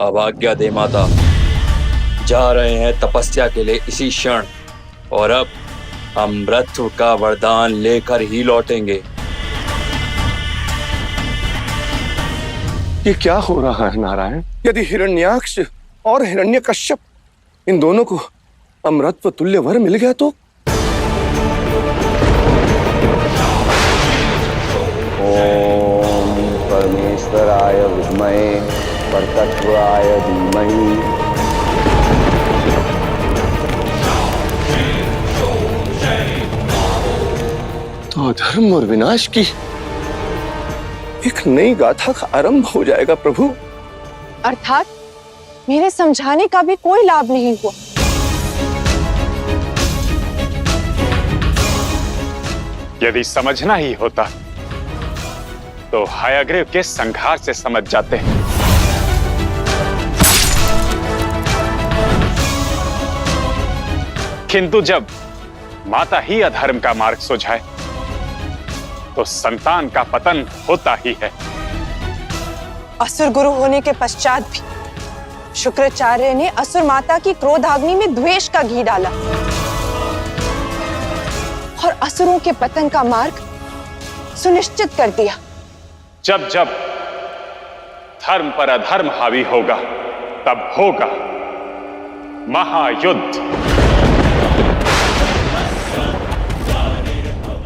अब आज्ञा दे माता, जा रहे हैं तपस्या के लिए इसी क्षण, और अब अमृतत्व का वरदान लेकर ही लौटेंगे। ये क्या हो रहा है नारायण? यदि हिरण्याक्ष और हिरण्यकश्यप इन दोनों को अमृतत्व तुल्य वर मिल गया तो? ओम परमेश्वराय विद्महे परतत्वाय धीमहि। तो अधर्म और विनाश की एक नई गाथा का आरंभ हो जाएगा प्रभु। अर्थात मेरे समझाने का भी कोई लाभ नहीं हुआ। यदि समझना ही होता तो हयग्रीव के संघार से समझ जाते हैं। किंतु जब माता ही अधर्म का मार्ग सुझाए तो संतान का पतन होता ही है। असुर गुरु होने के पश्चात भी शुक्राचार्य ने असुर माता की क्रोधाग्नि में द्वेष का घी डाला और असुरों के पतन का मार्ग सुनिश्चित कर दिया। जब जब धर्म पर अधर्म हावी होगा तब होगा महायुद्ध।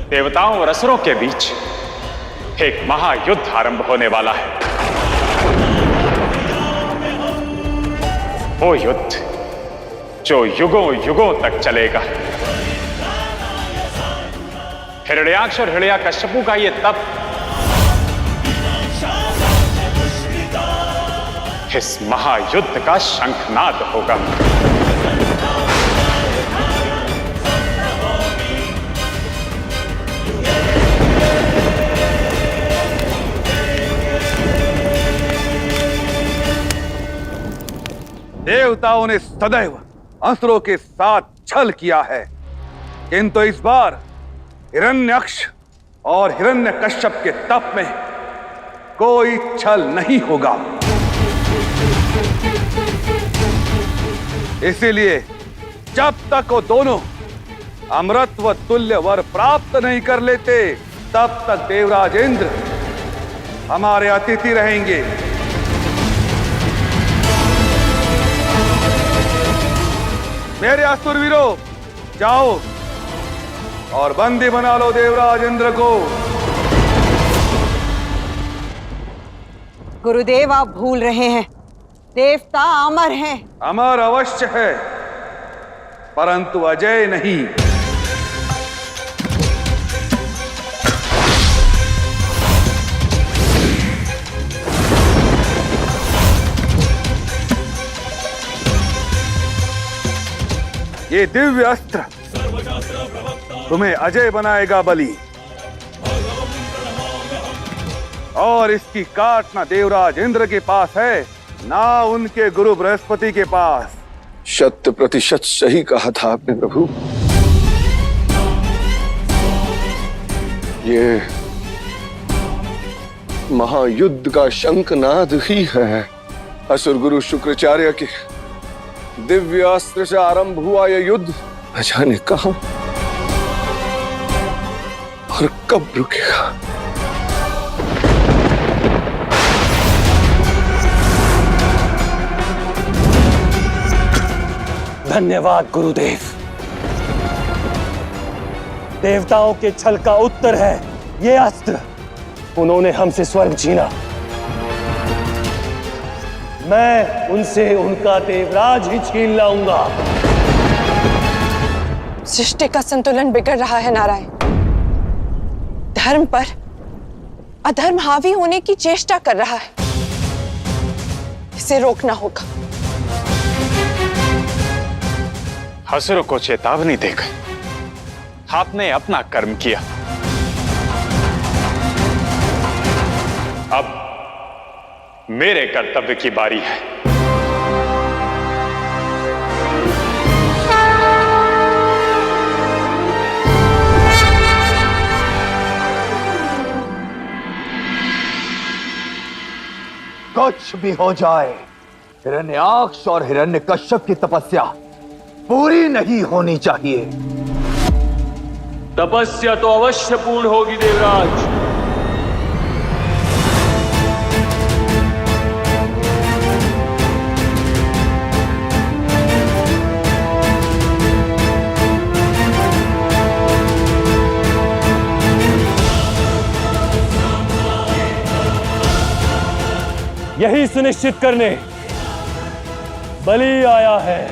देवताओं और असुरों के बीच एक महायुद्ध आरंभ होने वाला है। वो युद्ध जो युगों युगों तक चलेगा। हिरण्याक्ष और हिरण्यकश्यपु का ये तप इस महायुद्ध का शंखनाद होगा। देवताओं ने सदैव असुरों के साथ छल किया है, किंतु इस बार हिरण्याक्ष और हिरण्यकश्यप के तप में कोई छल नहीं होगा। इसीलिए जब तक वो दोनों अमृतत्व तुल्य वर प्राप्त नहीं कर लेते तब तक देवराज इंद्र हमारे अतिथि रहेंगे। मेरे असुरवीरों, जाओ और बंदी बना लो देवराज इंद्र को। गुरुदेव, आप भूल रहे हैं, देवता अमर हैं। अमर अवश्य है, परंतु अजय नहीं। ये दिव्य अस्त्र तुम्हें अजय बनाएगा बलि, और इसकी काट ना देवराज इंद्र के पास है ना उनके गुरु बृहस्पति के पास। 100% सही कहा था आपने प्रभु। ये महायुद्ध का शंखनाद ही है। असुर गुरु शुक्राचार्य के दिव्य अस्त्र से आरंभ हुआ यह युद्ध न जाने कहां और कब रुकेगा। धन्यवाद गुरुदेव। देवताओं के छल का उत्तर है ये अस्त्र। उन्होंने हमसे स्वर्ग छीना, मैं उनसे उनका देवराज ही छीन लाऊंगा। सृष्टि का संतुलन बिगड़ रहा है नारायण। धर्म पर अधर्म हावी होने की चेष्टा कर रहा है, इसे रोकना होगा। असुरों को चेतावनी देकर आपने अपना कर्म किया। अब मेरे कर्तव्य की बारी है। कुछ भी हो जाए, हिरण्याक्ष और हिरण्यकश्यप की तपस्या पूरी नहीं होनी चाहिए। तपस्या तो अवश्य पूर्ण होगी देवराज। यही सुनिश्चित करने बलि आया है।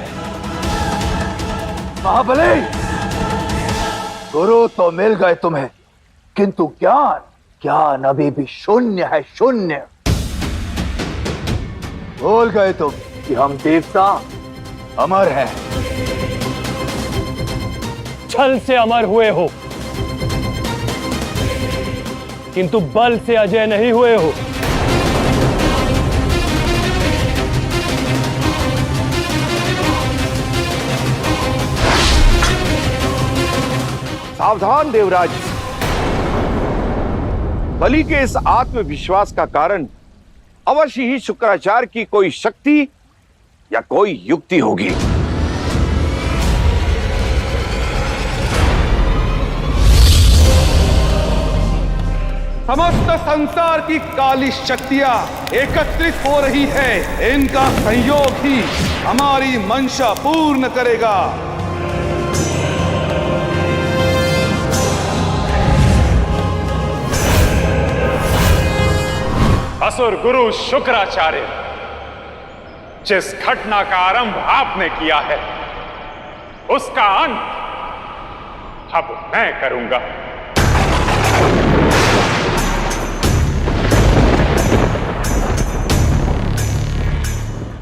महाबली, गुरु तो मिल गए तुम्हें, किंतु ज्ञान अभी भी शून्य है, शून्य। भूल गए तुम कि हम देवता अमर हैं। छल से अमर हुए हो, किंतु बल से अजय नहीं हुए हो। सावधान देवराज, बलि के इस आत्मविश्वास का कारण अवश्य ही शुक्राचार्य की कोई शक्ति या कोई युक्ति होगी। समस्त संसार की काली शक्तियां एकत्रित हो रही है। इनका संयोग ही हमारी मंशा पूर्ण करेगा। असुर गुरु शुक्राचार्य, जिस घटना का आरंभ आपने किया है, उसका अंत अब मैं करूंगा।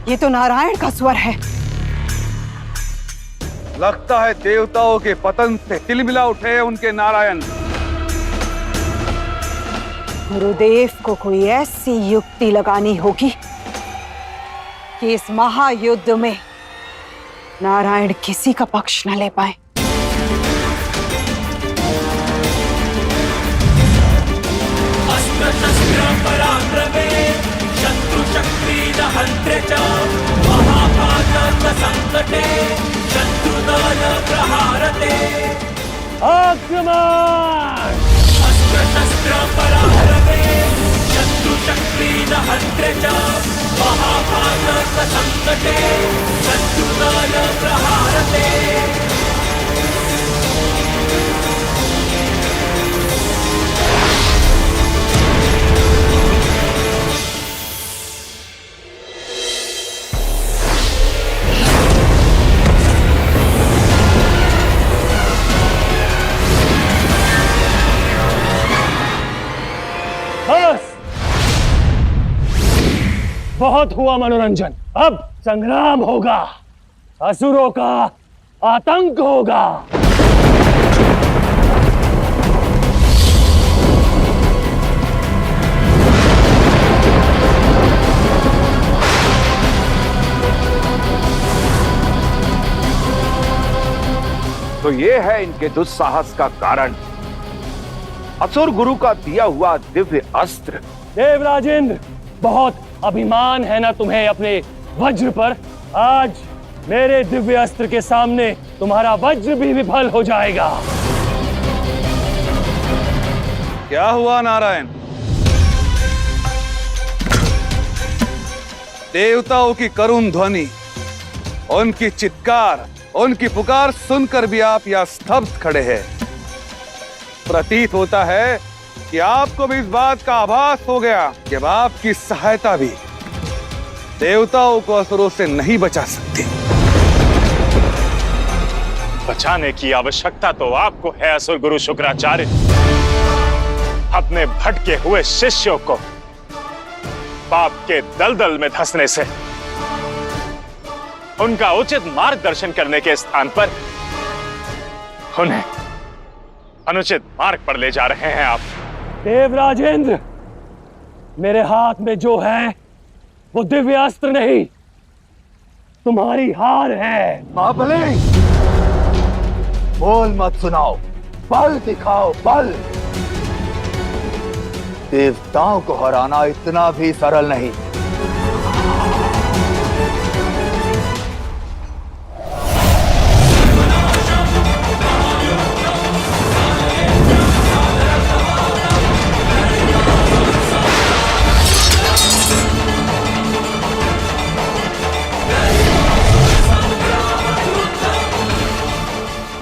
ये तो नारायण का स्वर है। लगता है देवताओं के पतन से तिलमिला उठे उनके नारायण। गुरुदेव को कोई ऐसी युक्ति लगानी होगी कि इस महायुद्ध में नारायण किसी का पक्ष न ले पाए। शत्रु शक्ति दहन्त्रे च महापातक संकटे शत्रुदल प्रहारते। आक्रमण! अस्त्र शस्त्र पराक्रमे शत्रु शक्ति दहन्त्रे च महापातक संकटे शत्रुदल प्रहारते। बहुत हुआ मनोरंजन, अब संग्राम होगा, असुरों का आतंक होगा। तो ये है इनके दुस्साहस का कारण, असुर गुरु का दिया हुआ दिव्य अस्त्र। देवराजेंद्र, बहुत अभिमान है ना तुम्हें अपने वज्र पर। आज मेरे दिव्य अस्त्र के सामने तुम्हारा वज्र भी विफल हो जाएगा। क्या हुआ नारायण? देवताओं की करुण ध्वनि, उनकी चित्कार, उनकी पुकार सुनकर भी आप यहाँ स्तब्ध खड़े हैं। प्रतीत होता है कि आपको भी इस बात का आभास हो गया कि अब आपकी सहायता भी देवताओं को असुरों से नहीं बचा सकती। बचाने की आवश्यकता तो आपको है असुर गुरु शुक्राचार्य। अपने भटके हुए शिष्यों को पाप के दलदल में धंसने से उनका उचित मार्गदर्शन करने के स्थान पर उन्हें अनुचित मार्ग पर ले जा रहे हैं आप। देवराजेंद्र, मेरे हाथ में जो है वो दिव्य अस्त्र नहीं, तुम्हारी हार है। महाबली, बोल मत सुनाओ, बल दिखाओ, बल। देवताओं को हराना इतना भी सरल नहीं।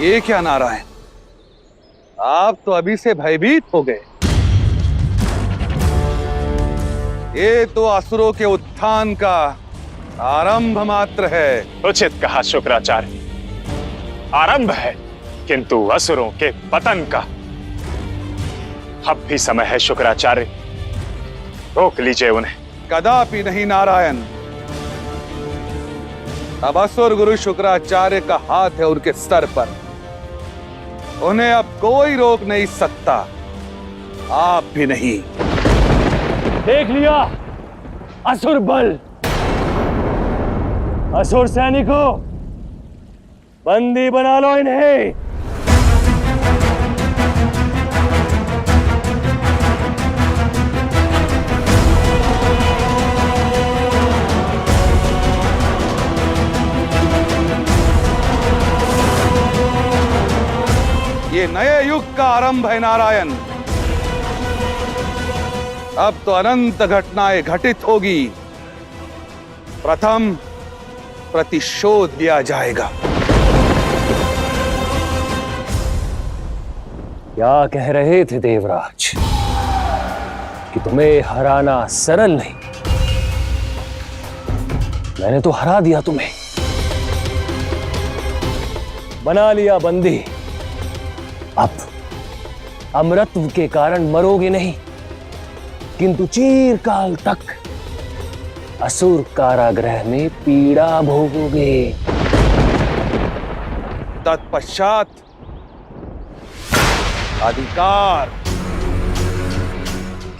ये क्या नारायण, आप तो अभी से भयभीत हो गए। ये तो असुरों के उत्थान का आरंभ मात्र है। उचित कहा शुक्राचार्य, आरंभ है, किंतु असुरों के पतन का अब भी समय है। शुक्राचार्य, रोक लीजिए उन्हें। कदापि नहीं नारायण, अब असुर गुरु शुक्राचार्य का हाथ है उनके सर पर, उन्हें अब कोई रोक नहीं सकता, आप भी नहीं। देख लिया असुर बल, असुर सैनिकों, बंदी बना लो इन्हें। ये नए युग का आरंभ है नारायण। अब तो अनंत घटनाएं घटित होगी। प्रथम प्रतिशोध लिया जाएगा। क्या कह रहे थे देवराज कि तुम्हें हराना सरल नहीं? मैंने तो हरा दिया तुम्हें, बना लिया बंदी। अब अमरत्व के कारण मरोगे नहीं, किंतु चिरकाल तक असुर कारागृह में पीड़ा भोगोगे। तत्पश्चात अधिकार।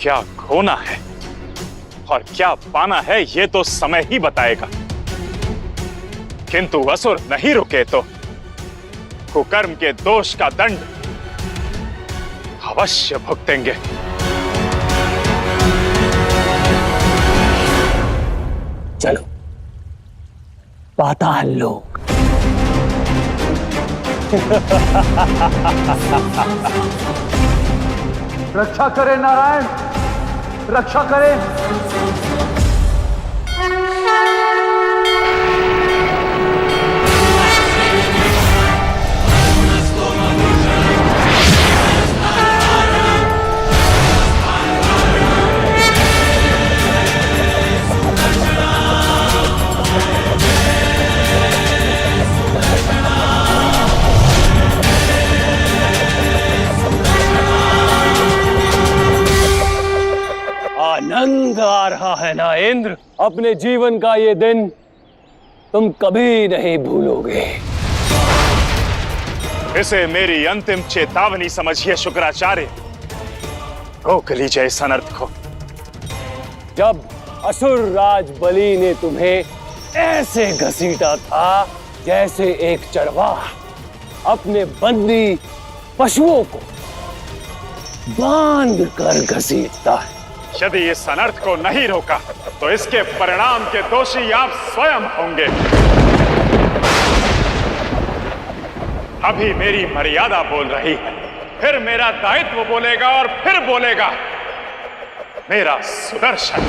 क्या खोना है और क्या पाना है, ये तो समय ही बताएगा। किंतु असुर नहीं रुके तो कुकर्म के दोष का दंड अवश्य भुगतेंगे। चलो पाताल लोक। रक्षा करें नारायण, रक्षा करें। आनंद आ रहा है ना इंद्र? अपने जीवन का ये दिन तुम कभी नहीं भूलोगे। इसे मेरी अंतिम चेतावनी समझिए शुक्राचार्य। रोक लीजिए इस अनर्थ को। जब असुर राज बलि ने तुम्हें ऐसे घसीटा था जैसे एक चरवाहा अपने बंदी पशुओं को बांध कर घसीटता है, यदि इस अनर्थ को नहीं रोका तो इसके परिणाम के दोषी आप स्वयं होंगे। अभी मेरी मर्यादा बोल रही है, फिर मेरा दायित्व बोलेगा और फिर बोलेगा मेरा सुदर्शन।